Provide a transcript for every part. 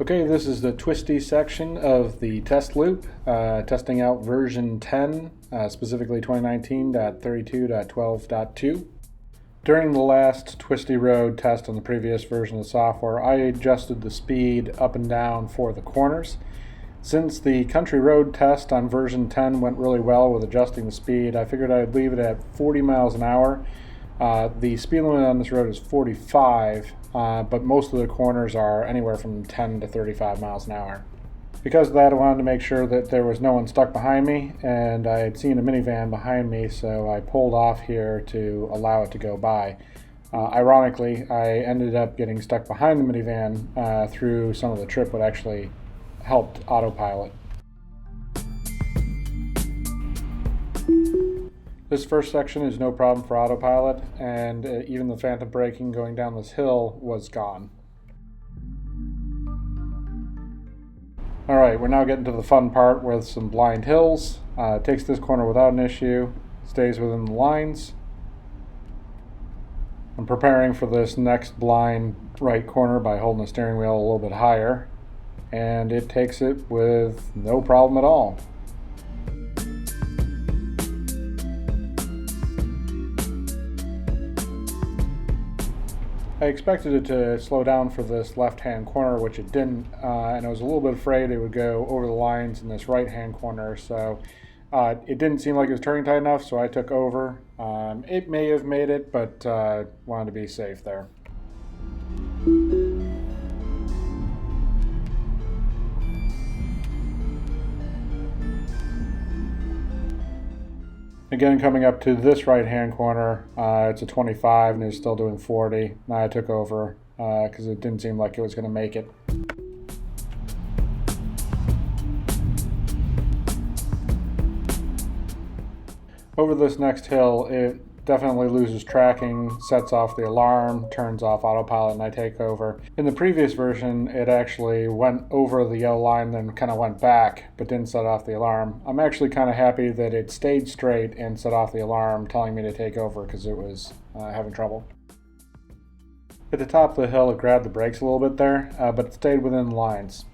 Okay, this is the Twisty section of the test loop, testing out version 10, specifically 2019.32.12.2. During the last Twisty Road test on the previous version of the software, I adjusted the speed up and down for the corners. Since the country road test on version 10 went really well with adjusting the speed, I figured I'd leave it at 40 miles an hour. The speed limit on this road is 45, but most of the corners are anywhere from 10 to 35 miles an hour. Because of that, I wanted to make sure that there was no one stuck behind me, and I had seen a minivan behind me, so I pulled off here to allow it to go by. Ironically, I ended up getting stuck behind the minivan through some of the trip, what actually helped Autopilot. This first section is no problem for Autopilot, and even the phantom braking going down this hill was gone. Alright, we're now getting to the fun part with some blind hills. Takes this corner without an issue, stays within the lines. I'm preparing for this next blind right corner by holding the steering wheel a little bit higher, and it takes it with no problem at all. I expected it to slow down for this left-hand corner, which it didn't, and I was a little bit afraid it would go over the lines in this right-hand corner, so it didn't seem like it was turning tight enough, so I took over. It may have made it, but wanted to be safe there. Again, coming up to this right-hand corner, it's a 25 and it's still doing 40. Now I took over because it didn't seem like it was going to make it. Over this next hill, it definitely loses tracking, sets off the alarm, turns off Autopilot, and I take over. In the previous version, it actually went over the yellow line, then kind of went back, but didn't set off the alarm. I'm actually kind of happy that it stayed straight and set off the alarm, telling me to take over because it was having trouble. At the top of the hill, it grabbed the brakes a little bit there, but it stayed within the lines.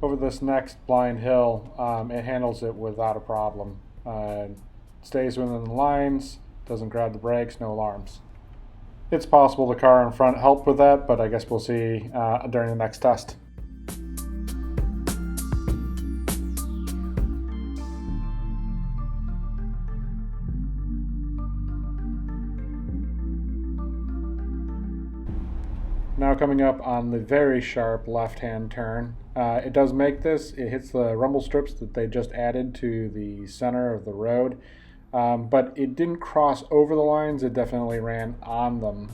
Over this next blind hill, it handles it without a problem. Stays within the lines, doesn't grab the brakes, no alarms. It's possible the car in front helped with that, but I guess we'll see during the next test. Now coming up on the very sharp left-hand turn, it does make this. It hits the rumble strips that they just added to the center of the road, but it didn't cross over the lines. It definitely ran on them,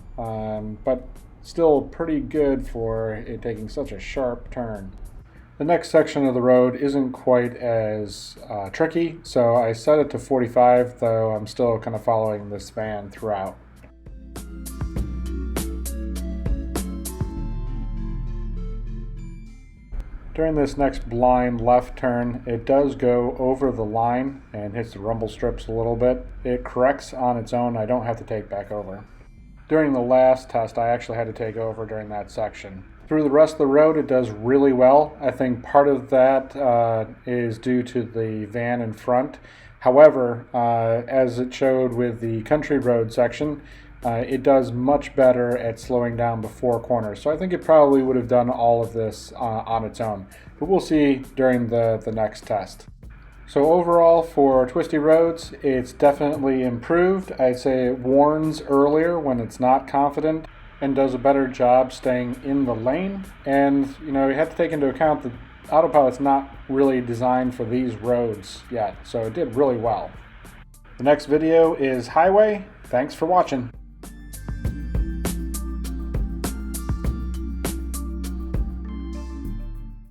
but still pretty good for it taking such a sharp turn. The next section of the road isn't quite as tricky, so I set it to 45, though I'm still kind of following this van throughout. During this next blind left turn, it does go over the line and hits the rumble strips a little bit. It corrects on its own. I don't have to take back over. During the last test, I actually had to take over during that section. Through the rest of the road, it does really well. I think part of that is due to the van in front. However, as it showed with the country road section, it does much better at slowing down before corners. So I think it probably would have done all of this on its own. But we'll see during the next test. So overall for Twisty Roads, it's definitely improved. I'd say it warns earlier when it's not confident and does a better job staying in the lane. And you have to take into account that Autopilot's not really designed for these roads yet. So it did really well. The next video is Highway. Thanks for watching.